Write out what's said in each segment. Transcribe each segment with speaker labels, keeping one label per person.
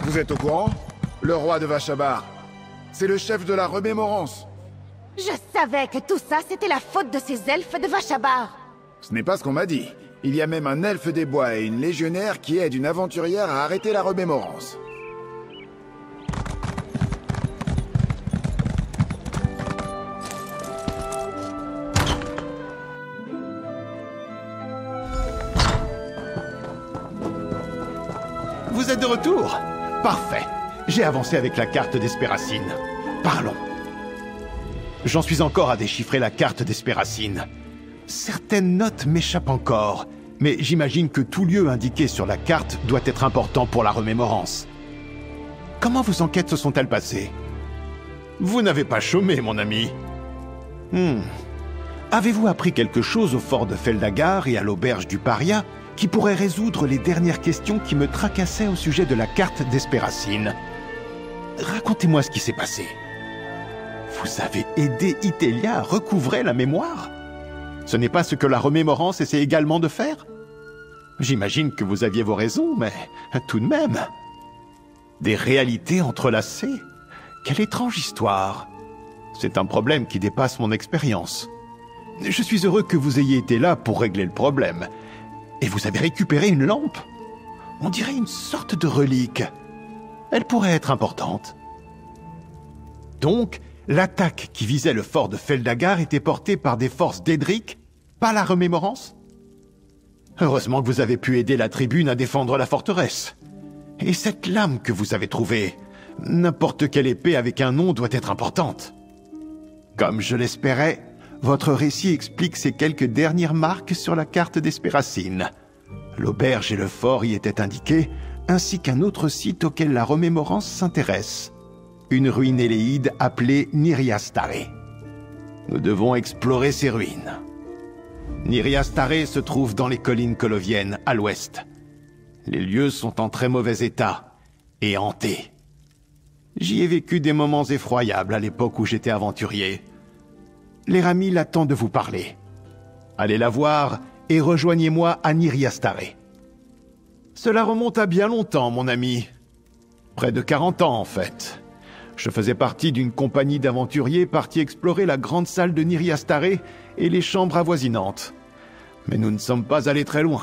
Speaker 1: Vous êtes au courant? Le roi de Vachabar, c'est le chef de la remémorance.
Speaker 2: Je savais que tout ça, c'était la faute de ces elfes de Vachabar.
Speaker 1: Ce n'est pas ce qu'on m'a dit. Il y a même un elfe des bois et une légionnaire qui aide une aventurière à arrêter la remémorance.
Speaker 3: Vous êtes de retour? Parfait. J'ai avancé avec la carte d'Espéracine. Parlons. J'en suis encore à déchiffrer la carte d'Espéracine. Certaines notes m'échappent encore, mais j'imagine que tout lieu indiqué sur la carte doit être important pour la remémorance. Comment vos enquêtes se sont-elles passées? Vous n'avez pas chômé, mon ami. Avez-vous appris quelque chose au fort de Feldagar et à l'auberge du Paria qui pourrait résoudre les dernières questions qui me tracassaient au sujet de la carte d'Espéracine? Racontez-moi ce qui s'est passé. Vous avez aidé Itelia à recouvrer la mémoire? Ce n'est pas ce que la remémorance essaie également de faire? J'imagine que vous aviez vos raisons, mais tout de même. Des réalités entrelacées? Quelle étrange histoire. C'est un problème qui dépasse mon expérience. Je suis heureux que vous ayez été là pour régler le problème. Et vous avez récupéré une lampe? On dirait une sorte de relique. Elle pourrait être importante. Donc, l'attaque qui visait le fort de Feldagar était portée par des forces d'Edric, pas la remémorance? Heureusement que vous avez pu aider la tribune à défendre la forteresse. Et cette lame que vous avez trouvée, n'importe quelle épée avec un nom doit être importante. Comme je l'espérais, votre récit explique ces quelques dernières marques sur la carte d'Espéracine. L'auberge et le fort y étaient indiqués, ainsi qu'un autre site auquel la remémorance s'intéresse. Une ruine éléide appelée Nyriastaré. Nous devons explorer ces ruines. Nyriastaré se trouve dans les collines coloviennes, à l'ouest. Les lieux sont en très mauvais état et hantés. J'y ai vécu des moments effroyables à l'époque où j'étais aventurier. L'Eramil attend de vous parler. Allez la voir et rejoignez-moi à Nyriastaré. Cela remonte à bien longtemps, mon ami. Près de 40 ans, en fait. Je faisais partie d'une compagnie d'aventuriers partis explorer la grande salle de Nyriastaré et les chambres avoisinantes. Mais nous ne sommes pas allés très loin.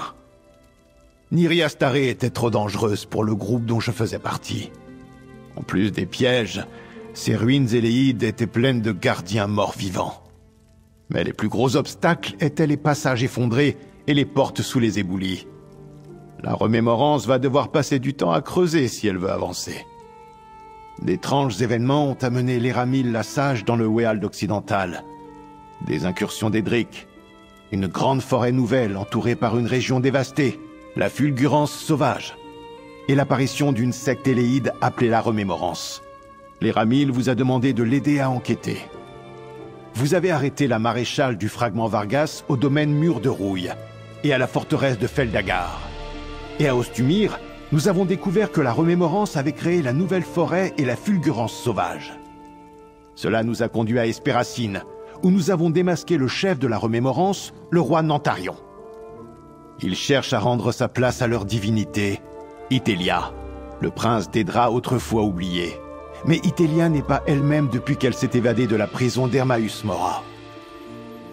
Speaker 3: Nyriastaré était trop dangereuse pour le groupe dont je faisais partie. En plus des pièges, ces ruines éléides étaient pleines de gardiens morts-vivants. Mais les plus gros obstacles étaient les passages effondrés et les portes sous les éboulis. La remémorance va devoir passer du temps à creuser si elle veut avancer. D'étranges événements ont amené l'Eramil la Sage dans le Weald occidental. Des incursions d'Edric, une grande forêt nouvelle entourée par une région dévastée, la fulgurance sauvage, et l'apparition d'une secte éléide appelée la Remémorance. L'Eramil vous a demandé de l'aider à enquêter. Vous avez arrêté la maréchale du fragment Vargas au domaine Mur de Rouille et à la forteresse de Feldagar. Et à Ostumir, nous avons découvert que la Remémorance avait créé la nouvelle forêt et la fulgurance sauvage. Cela nous a conduits à Espéracine, où nous avons démasqué le chef de la Remémorance, le roi Nantarion. Ils cherchent à rendre sa place à leur divinité, Itelia, le prince d'Edra autrefois oublié. Mais Itelia n'est pas elle-même depuis qu'elle s'est évadée de la prison d'Hermaeus Mora.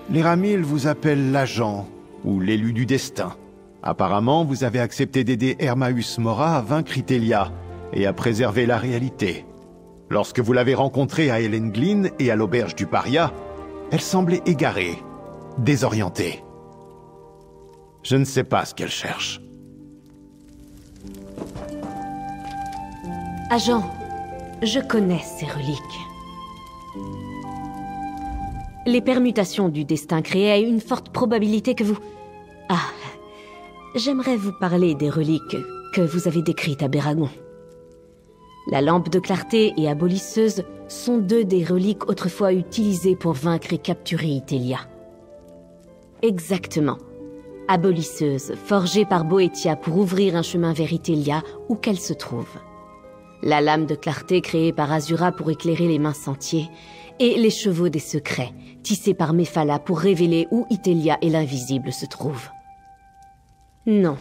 Speaker 3: L'Eramil vous appelle l'agent, ou l'élu du destin. Apparemment, vous avez accepté d'aider Hermaeus Mora à vaincre Itelia et à préserver la réalité. Lorsque vous l'avez rencontrée à Elendglin et à l'auberge du Paria, elle semblait égarée, désorientée. Je ne sais pas ce qu'elle cherche.
Speaker 4: Agent, je connais ces reliques. Les permutations du destin créé a une forte probabilité que vous... Ah, j'aimerais vous parler des reliques que vous avez décrites à Béragon. La lampe de clarté et abolisseuse sont deux des reliques autrefois utilisées pour vaincre et capturer Itelia. Exactement. Abolisseuse, forgée par Boetia pour ouvrir un chemin vers Itelia, où qu'elle se trouve. La lame de clarté créée par Azura pour éclairer les mains sentiers, et les chevaux des secrets, tissés par Mephala pour révéler où Itelia et l'invisible se trouvent. Non.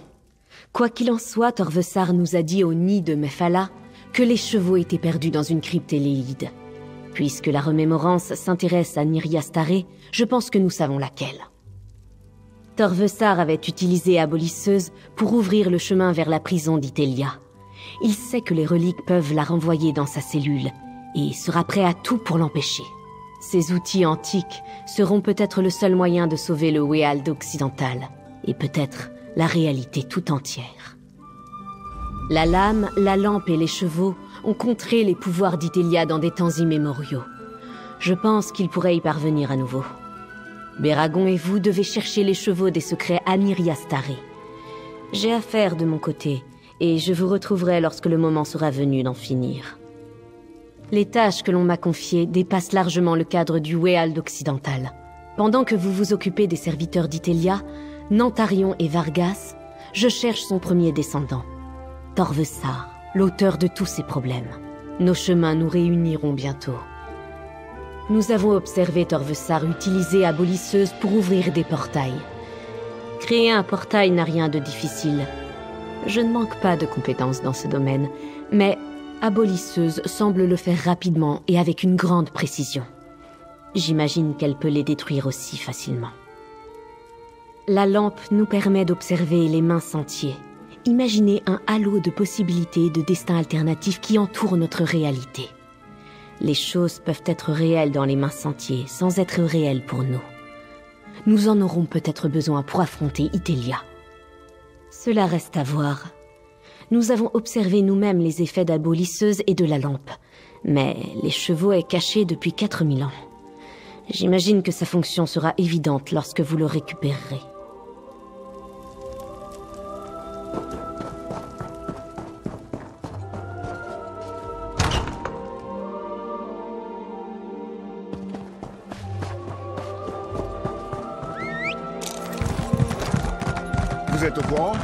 Speaker 4: Quoi qu'il en soit, Torvesar nous a dit au nid de Mephala que les chevaux étaient perdus dans une crypte éléide. Puisque la remémorance s'intéresse à Nyriastaré, je pense que nous savons laquelle. Torvesar avait utilisé Abolisseuse pour ouvrir le chemin vers la prison d'Itelia. Il sait que les reliques peuvent la renvoyer dans sa cellule, et sera prêt à tout pour l'empêcher. Ces outils antiques seront peut-être le seul moyen de sauver le Weald occidental, et peut-être la réalité tout entière. La lame, la lampe et les chevaux ont contré les pouvoirs d'Itelia dans des temps immémoriaux. Je pense qu'il pourrait y parvenir à nouveau. Béragon et vous devez chercher les chevaux des secrets à Nyriastaré. J'ai affaire de mon côté, et je vous retrouverai lorsque le moment sera venu d'en finir. Les tâches que l'on m'a confiées dépassent largement le cadre du Weald occidental. Pendant que vous vous occupez des serviteurs d'Itelia, Nantarion et Vargas, je cherche son premier descendant, Torvesar, l'auteur de tous ces problèmes. Nos chemins nous réuniront bientôt. Nous avons observé Torvesar utiliser Abolisseuse pour ouvrir des portails. Créer un portail n'a rien de difficile. Je ne manque pas de compétences dans ce domaine, mais Abolisseuse semble le faire rapidement et avec une grande précision. J'imagine qu'elle peut les détruire aussi facilement. La lampe nous permet d'observer les mains sentiers. Imaginez un halo de possibilités de destins alternatifs qui entourent notre réalité. Les choses peuvent être réelles dans les mains sentiers, sans être réelles pour nous. Nous en aurons peut-être besoin pour affronter Itelia. Cela reste à voir. Nous avons observé nous-mêmes les effets d'Abolisseuse et de la lampe, mais les chevaux est caché depuis 4000 ans. J'imagine que sa fonction sera évidente lorsque vous le récupérerez.
Speaker 1: Vous êtes au courant?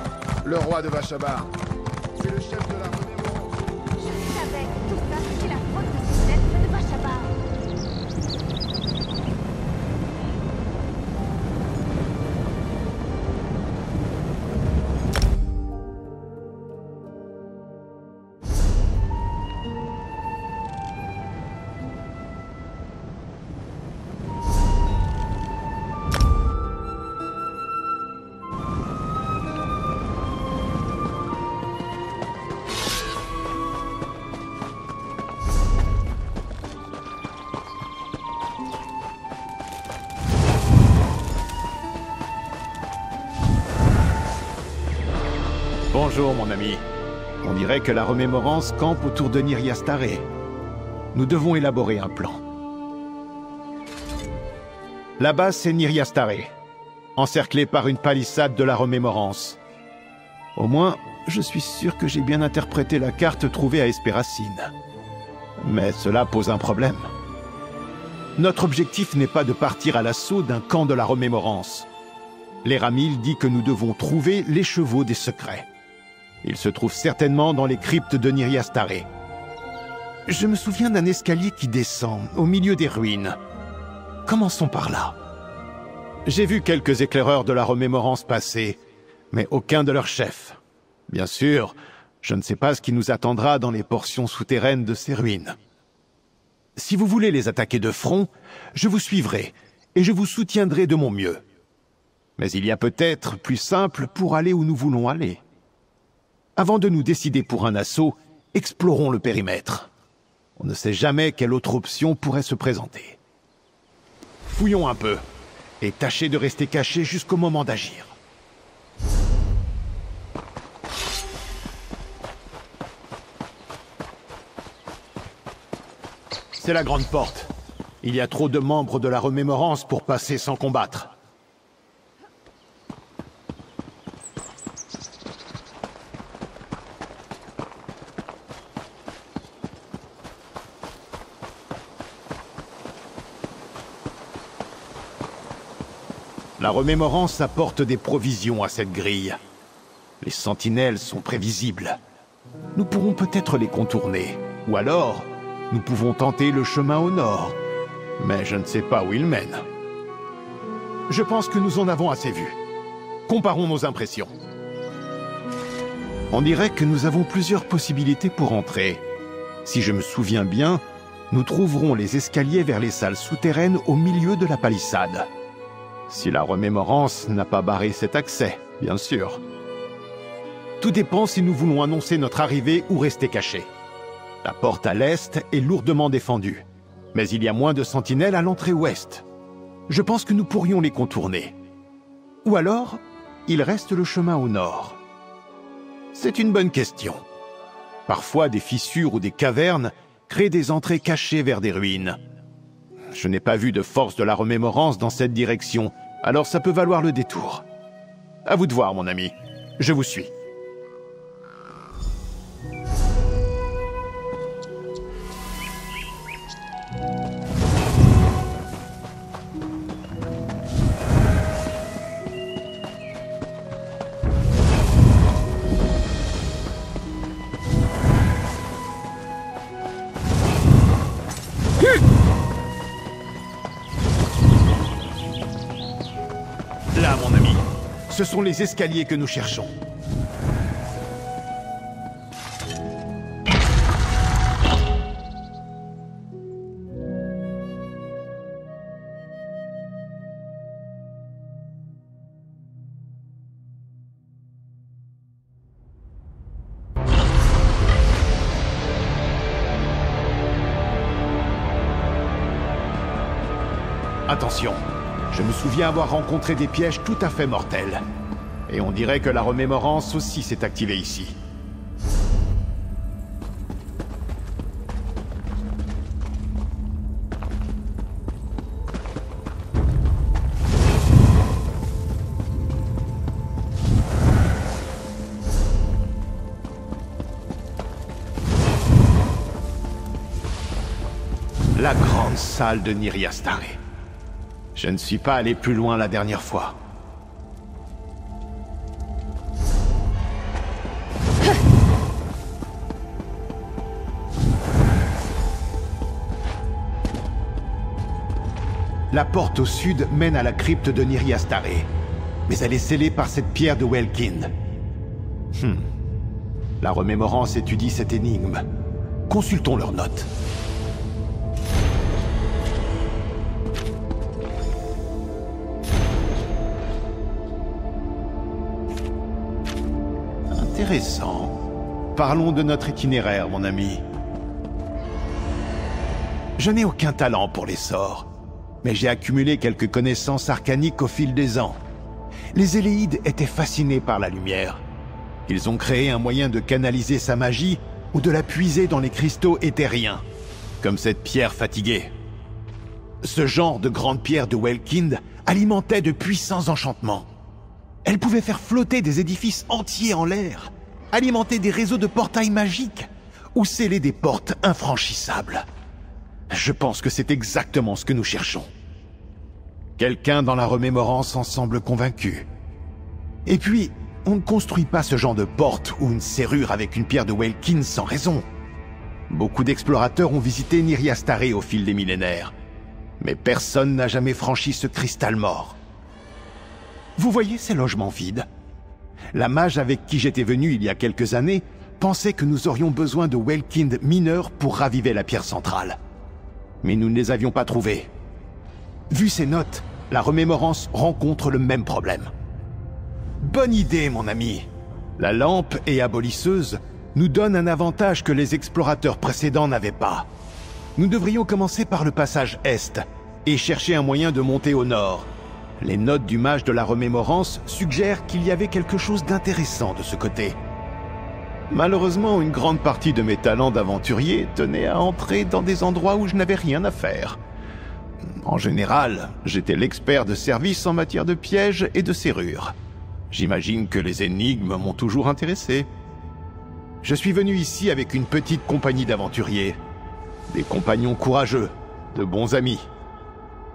Speaker 1: Le roi de Vashaba, c'est le chef de la remémorance.
Speaker 2: Je savais que tout ça, c'était la faute de ces elfes de Vashaba.
Speaker 3: Bonjour, mon ami. On dirait que la remémorance campe autour de Nyriastaré. Nous devons élaborer un plan. Là-bas, c'est Nyriastaré, encerclé par une palissade de la remémorance. Au moins, je suis sûr que j'ai bien interprété la carte trouvée à Espéracine. Mais cela pose un problème. Notre objectif n'est pas de partir à l'assaut d'un camp de la remémorance. L'Éramil dit que nous devons trouver les chevaux des secrets. Ils se trouvent certainement dans les cryptes de Nyriastaré. Je me souviens d'un escalier qui descend, au milieu des ruines. Commençons par là. J'ai vu quelques éclaireurs de la remémorance passer, mais aucun de leurs chefs. Bien sûr, je ne sais pas ce qui nous attendra dans les portions souterraines de ces ruines. Si vous voulez les attaquer de front, je vous suivrai, et je vous soutiendrai de mon mieux. Mais il y a peut-être plus simple pour aller où nous voulons aller. Avant de nous décider pour un assaut, explorons le périmètre. On ne sait jamais quelle autre option pourrait se présenter. Fouillons un peu, et tâchez de rester cachés jusqu'au moment d'agir. C'est la grande porte. Il y a trop de membres de la remémorance pour passer sans combattre. La remémorance apporte des provisions à cette grille. Les sentinelles sont prévisibles. Nous pourrons peut-être les contourner. Ou alors, nous pouvons tenter le chemin au nord. Mais je ne sais pas où il mène. Je pense que nous en avons assez vu. Comparons nos impressions. On dirait que nous avons plusieurs possibilités pour entrer. Si je me souviens bien, nous trouverons les escaliers vers les salles souterraines au milieu de la palissade. Si la remémorance n'a pas barré cet accès, bien sûr. Tout dépend si nous voulons annoncer notre arrivée ou rester cachés. La porte à l'est est lourdement défendue, mais il y a moins de sentinelles à l'entrée ouest. Je pense que nous pourrions les contourner. Ou alors, il reste le chemin au nord. C'est une bonne question. Parfois, des fissures ou des cavernes créent des entrées cachées vers des ruines. Je n'ai pas vu de force de la remémorance dans cette direction, alors ça peut valoir le détour. À vous de voir, mon ami. Je vous suis. Là, mon ami, ce sont les escaliers que nous cherchons. Attention, je me souviens avoir rencontré des pièges tout à fait mortels. Et on dirait que la remémorance aussi s'est activée ici. La grande salle de Nyriastare. Je ne suis pas allé plus loin la dernière fois. La porte au sud mène à la crypte de Nyriastare, mais elle est scellée par cette pierre de Welkind. La remémorance étudie cette énigme. Consultons leurs notes. Intéressant. Parlons de notre itinéraire, mon ami. Je n'ai aucun talent pour les sorts, mais j'ai accumulé quelques connaissances arcaniques au fil des ans. Les Éléides étaient fascinés par la lumière. Ils ont créé un moyen de canaliser sa magie ou de la puiser dans les cristaux éthériens, comme cette pierre fatiguée. Ce genre de grande pierre de Welkind alimentait de puissants enchantements. Elle pouvait faire flotter des édifices entiers en l'air, alimenter des réseaux de portails magiques ou sceller des portes infranchissables. Je pense que c'est exactement ce que nous cherchons. Quelqu'un dans la remémorance en semble convaincu. Et puis, on ne construit pas ce genre de porte ou une serrure avec une pierre de Welkind sans raison. Beaucoup d'explorateurs ont visité Nyriastare au fil des millénaires, mais personne n'a jamais franchi ce cristal mort. Vous voyez ces logements vides? La mage avec qui j'étais venu il y a quelques années pensait que nous aurions besoin de Welkind mineurs pour raviver la pierre centrale. Mais nous ne les avions pas trouvés. Vu ces notes, la remémorance rencontre le même problème. Bonne idée, mon ami. La lampe et abolisseuse nous donne un avantage que les explorateurs précédents n'avaient pas. Nous devrions commencer par le passage est et chercher un moyen de monter au nord. Les notes du mage de la remémorance suggèrent qu'il y avait quelque chose d'intéressant de ce côté. Malheureusement, une grande partie de mes talents d'aventurier tenait à entrer dans des endroits où je n'avais rien à faire. En général, j'étais l'expert de service en matière de pièges et de serrures. J'imagine que les énigmes m'ont toujours intéressé. Je suis venu ici avec une petite compagnie d'aventuriers. Des compagnons courageux, de bons amis.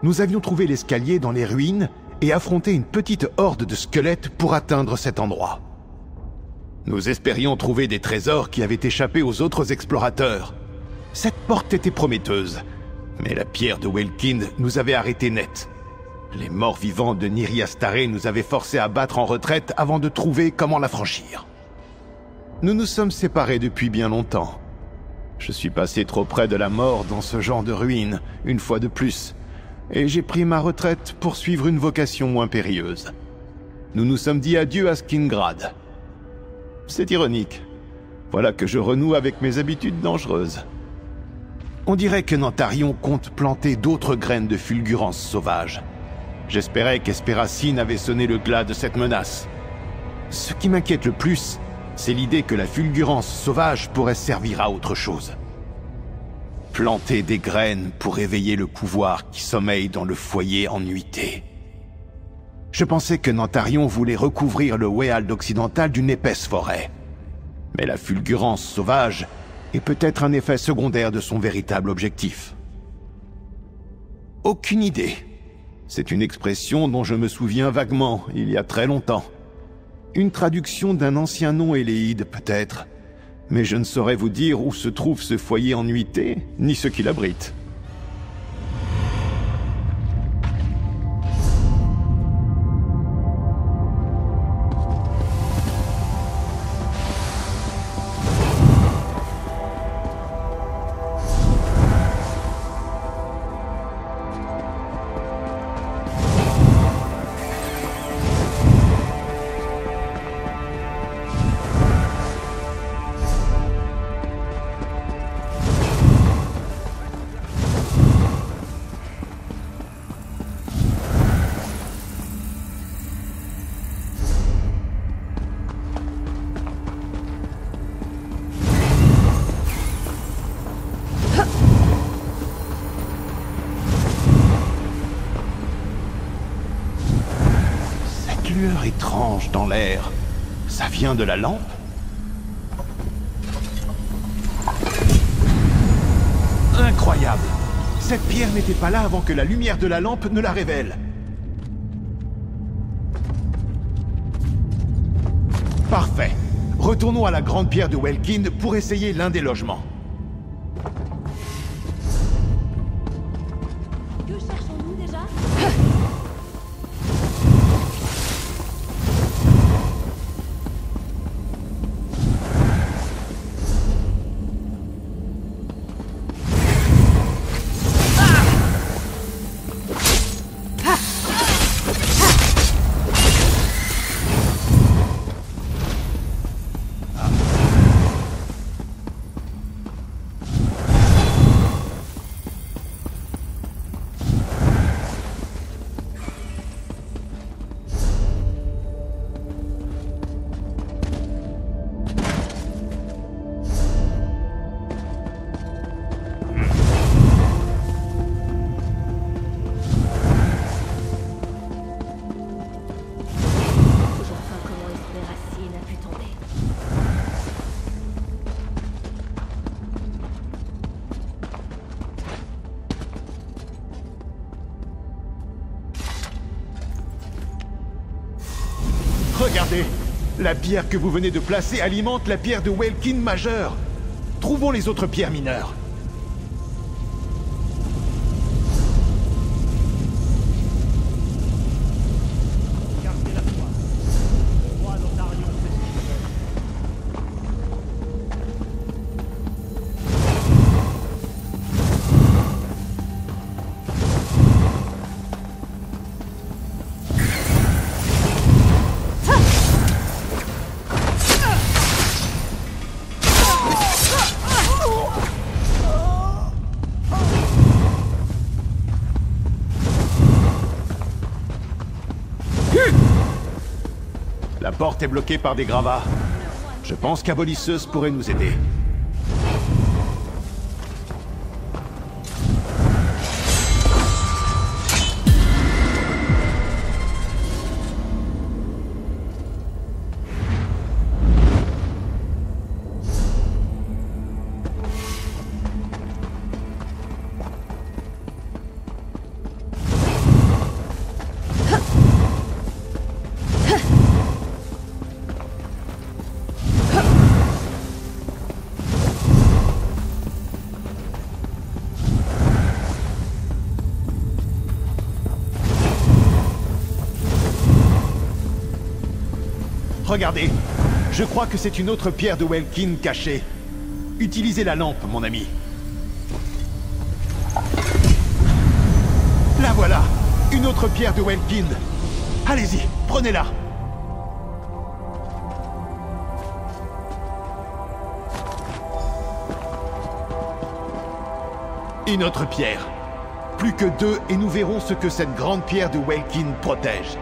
Speaker 3: Nous avions trouvé l'escalier dans les ruines et affronté une petite horde de squelettes pour atteindre cet endroit. Nous espérions trouver des trésors qui avaient échappé aux autres explorateurs. Cette porte était prometteuse, mais la pierre de Welkind nous avait arrêtés net. Les morts vivants de Nyriastare nous avaient forcés à battre en retraite avant de trouver comment la franchir. Nous nous sommes séparés depuis bien longtemps. Je suis passé trop près de la mort dans ce genre de ruine, une fois de plus, et j'ai pris ma retraite pour suivre une vocation moins périlleuse. Nous nous sommes dit adieu à Skingrad. C'est ironique. Voilà que je renoue avec mes habitudes dangereuses. On dirait que Nantarion compte planter d'autres graines de fulgurance sauvage. J'espérais qu'Espéracine avait sonné le glas de cette menace. Ce qui m'inquiète le plus, c'est l'idée que la fulgurance sauvage pourrait servir à autre chose. Planter des graines pour éveiller le pouvoir qui sommeille dans le foyer en nuitée. Je pensais que Nantarion voulait recouvrir le Weald occidental d'une épaisse forêt. Mais la fulgurance sauvage est peut-être un effet secondaire de son véritable objectif. Aucune idée. C'est une expression dont je me souviens vaguement, il y a très longtemps. Une traduction d'un ancien nom éléide, peut-être. Mais je ne saurais vous dire où se trouve ce foyer en nuitée, ni ce qu'il abrite. Lueur étrange dans l'air. Ça vient de la lampe? Incroyable! Cette pierre n'était pas là avant que la lumière de la lampe ne la révèle. Parfait. Retournons à la grande pierre de Welkin pour essayer l'un des logements.
Speaker 4: Que cherchons-nous déjà?
Speaker 3: Regardez! La pierre que vous venez de placer alimente la pierre de Welkin majeure. Trouvons les autres pierres mineures. La porte est bloquée par des gravats. Je pense qu'Abolisseuse pourrait nous aider. Regardez, je crois que c'est une autre pierre de Welkin cachée. Utilisez la lampe, mon ami. La voilà! Une autre pierre de Welkind. Allez-y, prenez-la. Une autre pierre. Plus que 2 et nous verrons ce que cette grande pierre de Welkind protège.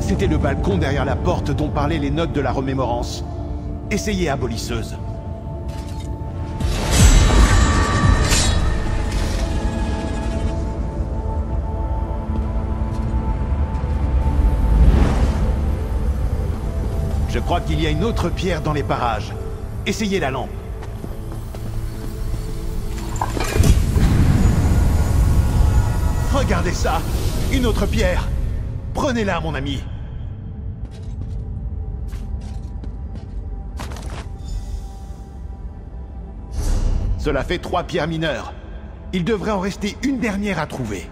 Speaker 3: C'était le balcon derrière la porte dont parlaient les notes de la remémorance. Essayez, abolisseuse. Je crois qu'il y a une autre pierre dans les parages. Essayez la lampe. Regardez ça! Une autre pierre! Prenez-la, mon ami! Cela fait 3 pierres mineures. Il devrait en rester une dernière à trouver.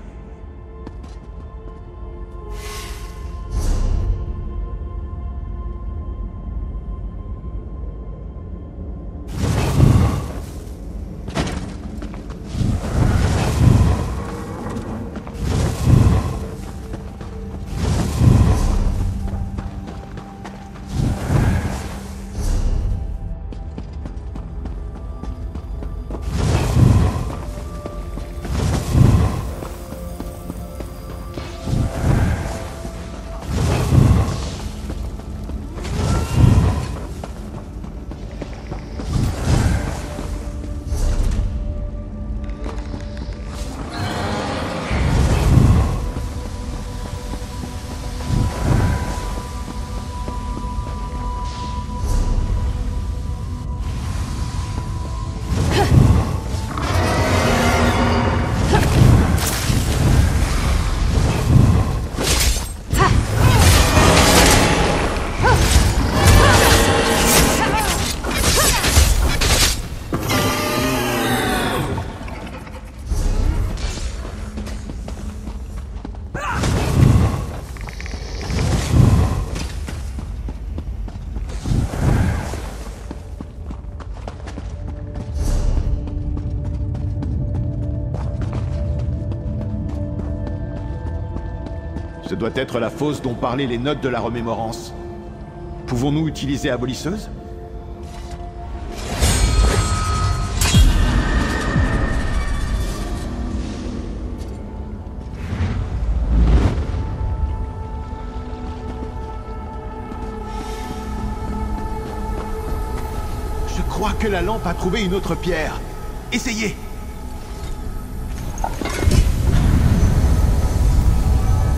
Speaker 3: Ce doit être la fosse dont parlaient les notes de la remémorance. Pouvons-nous utiliser abolisseuse? Je crois que la lampe a trouvé une autre pierre. Essayez!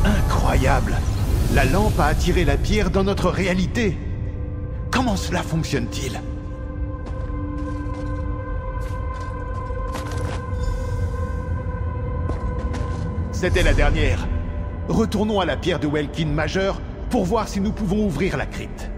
Speaker 3: Incroyable! La lampe a attiré la pierre dans notre réalité. Comment cela fonctionne-t-il? C'était la dernière. Retournons à la pierre de Welkind majeure pour voir si nous pouvons ouvrir la crypte.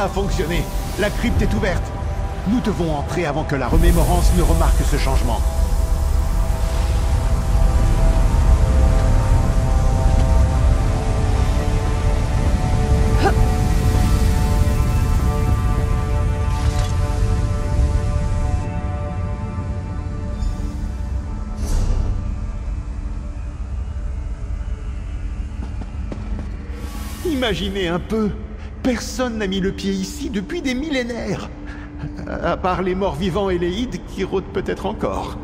Speaker 3: Ça a fonctionné. La crypte est ouverte. Nous devons entrer avant que la remémorance ne remarque ce changement. Imaginez un peu, personne n'a mis le pied ici depuis des millénaires. À part les morts vivants et les Hydes qui rôdent peut-être encore.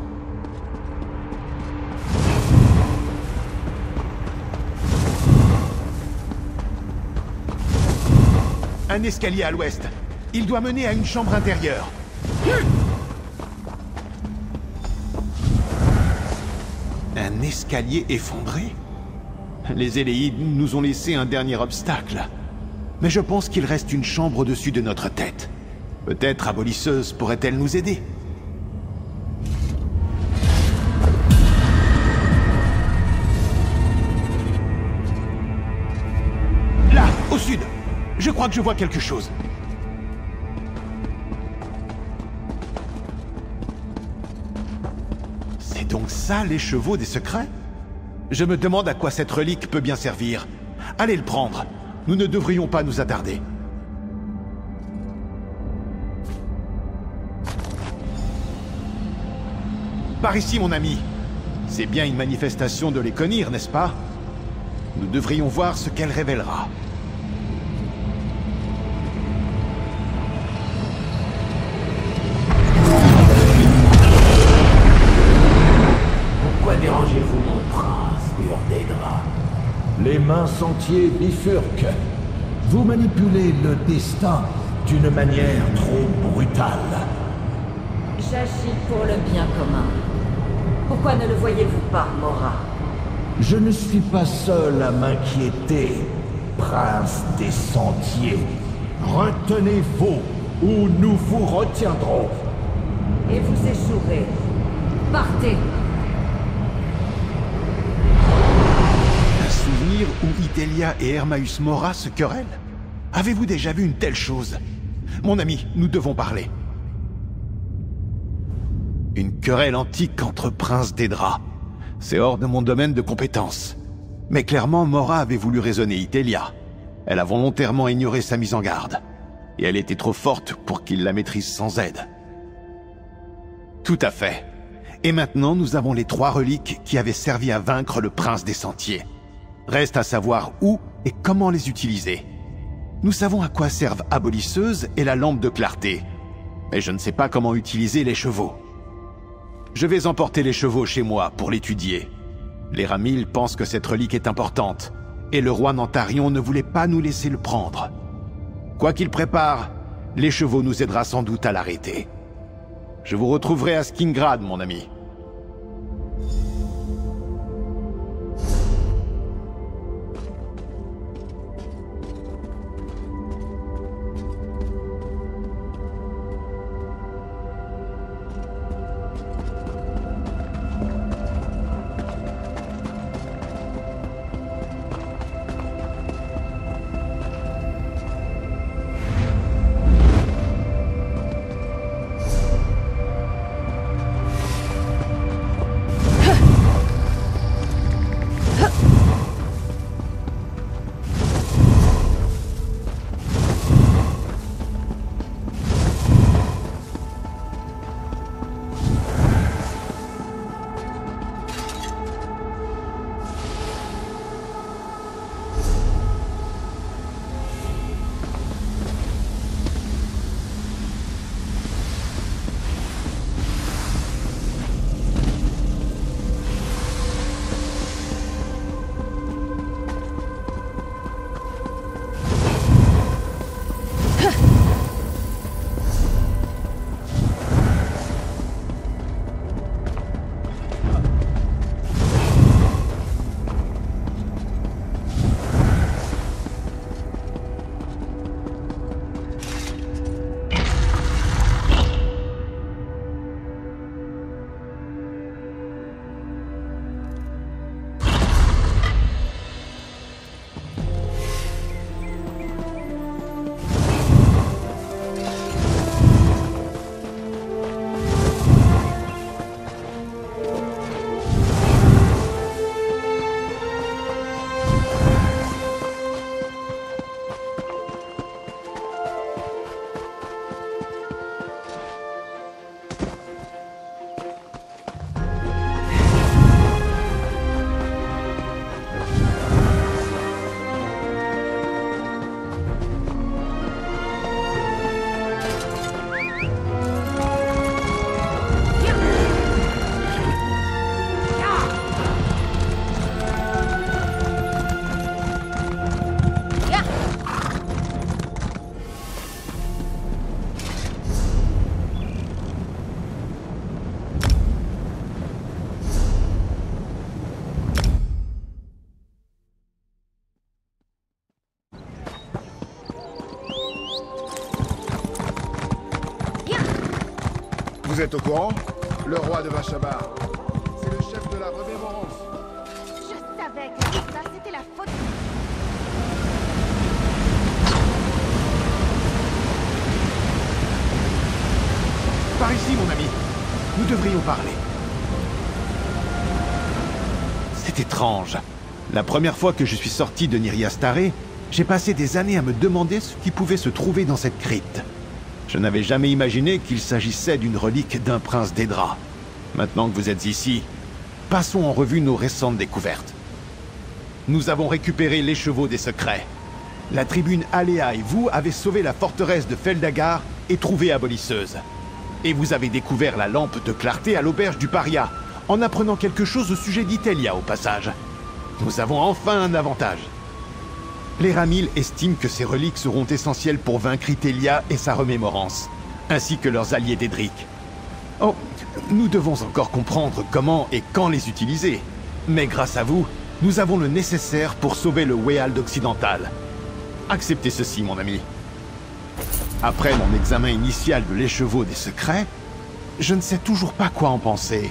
Speaker 3: Un escalier à l'ouest. Il doit mener à une chambre intérieure. Un escalier effondré? Les Éléides nous ont laissé un dernier obstacle. Mais je pense qu'il reste une chambre au-dessus de notre tête. Peut-être Abolisseuse pourrait-elle nous aider? Là, au sud! Je crois que je vois quelque chose. C'est donc ça l'écheveau des secrets? Je me demande à quoi cette relique peut bien servir. Allez le prendre. Nous ne devrions pas nous attarder. Par ici, mon ami. C'est bien une manifestation de l'Éconir, n'est-ce pas? Nous devrions voir ce qu'elle révélera.
Speaker 5: Pourquoi dérangez-vous mon prince, Urdedra? Les mains sentiers bifurquent. Vous manipulez le destin d'une manière trop brutale.
Speaker 6: J'agis pour le bien commun. Pourquoi ne le voyez-vous pas, Mora?
Speaker 5: Je ne suis pas seul à m'inquiéter, prince des sentiers. Retenez-vous, ou nous vous retiendrons.
Speaker 6: Et vous échouerez. Partez!
Speaker 3: Un souvenir où Itelia et Hermaeus Mora se querellent? Avez-vous déjà vu une telle chose? Mon ami, nous devons parler. Une querelle antique entre princes d'Edra. C'est hors de mon domaine de compétence. Mais clairement, Mora avait voulu raisonner Itelia. Elle a volontairement ignoré sa mise en garde. Et elle était trop forte pour qu'il la maîtrise sans aide. Tout à fait. Et maintenant, nous avons les 3 reliques qui avaient servi à vaincre le prince des sentiers. Reste à savoir où et comment les utiliser. Nous savons à quoi servent Abolisseuse et la lampe de clarté. Mais je ne sais pas comment utiliser les chevaux. Je vais emporter les chevaux chez moi pour l'étudier. Les Ramil pensent que cette relique est importante, et le roi Nantarion ne voulait pas nous laisser le prendre. Quoi qu'il prépare, les chevaux nous aidera sans doute à l'arrêter. Je vous retrouverai à Skingrad, mon ami.
Speaker 1: Vous êtes au courant? Le roi de Vashaba, c'est le chef de la remémorance.
Speaker 2: Je savais que tout ça, c'était la faute...
Speaker 3: Par ici, mon ami. Nous devrions parler. C'est étrange. La première fois que je suis sorti de Nyriastare, j'ai passé des années à me demander ce qui pouvait se trouver dans cette crypte. Je n'avais jamais imaginé qu'il s'agissait d'une relique d'un prince d'Edra. Maintenant que vous êtes ici, passons en revue nos récentes découvertes. Nous avons récupéré l'écheveau des secrets. La tribune Aléa et vous avez sauvé la forteresse de Feldagar et trouvé Abolisseuse. Et vous avez découvert la lampe de clarté à l'auberge du Paria, en apprenant quelque chose au sujet d'Itelia au passage. Nous avons enfin un avantage. Les Ramil estiment que ces reliques seront essentielles pour vaincre Itelia et sa remémorance, ainsi que leurs alliés d'Edric. Oh, nous devons encore comprendre comment et quand les utiliser. Mais grâce à vous, nous avons le nécessaire pour sauver le Weald occidental. Acceptez ceci, mon ami. Après mon examen initial de l'écheveau des secrets, je ne sais toujours pas quoi en penser.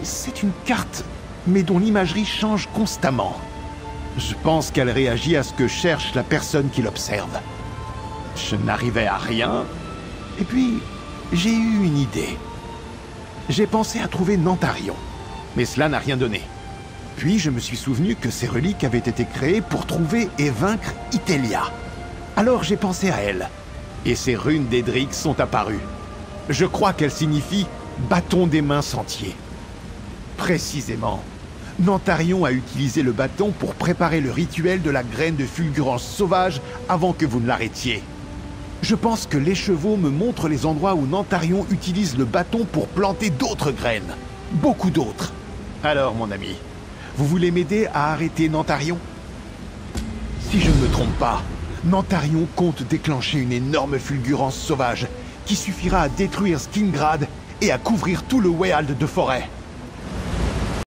Speaker 3: C'est une carte, mais dont l'imagerie change constamment. Je pense qu'elle réagit à ce que cherche la personne qui l'observe. Je n'arrivais à rien, et puis j'ai eu une idée. J'ai pensé à trouver Nantarion, mais cela n'a rien donné. Puis je me suis souvenu que ces reliques avaient été créées pour trouver et vaincre Itelia. Alors j'ai pensé à elle. Et ces runes d'Edric sont apparues. Je crois qu'elles signifient « bâton des mains sentiers ». Précisément, Nantarion a utilisé le bâton pour préparer le rituel de la graine de fulgurance sauvage avant que vous ne l'arrêtiez. Je pense que l'écheveau me montre les endroits où Nantarion utilise le bâton pour planter d'autres graines. Beaucoup d'autres. Alors, mon ami, vous voulez m'aider à arrêter Nantarion? Si je ne me trompe pas, Nantarion compte déclencher une énorme fulgurance sauvage qui suffira à détruire Skingrad et à couvrir tout le Weald de forêt.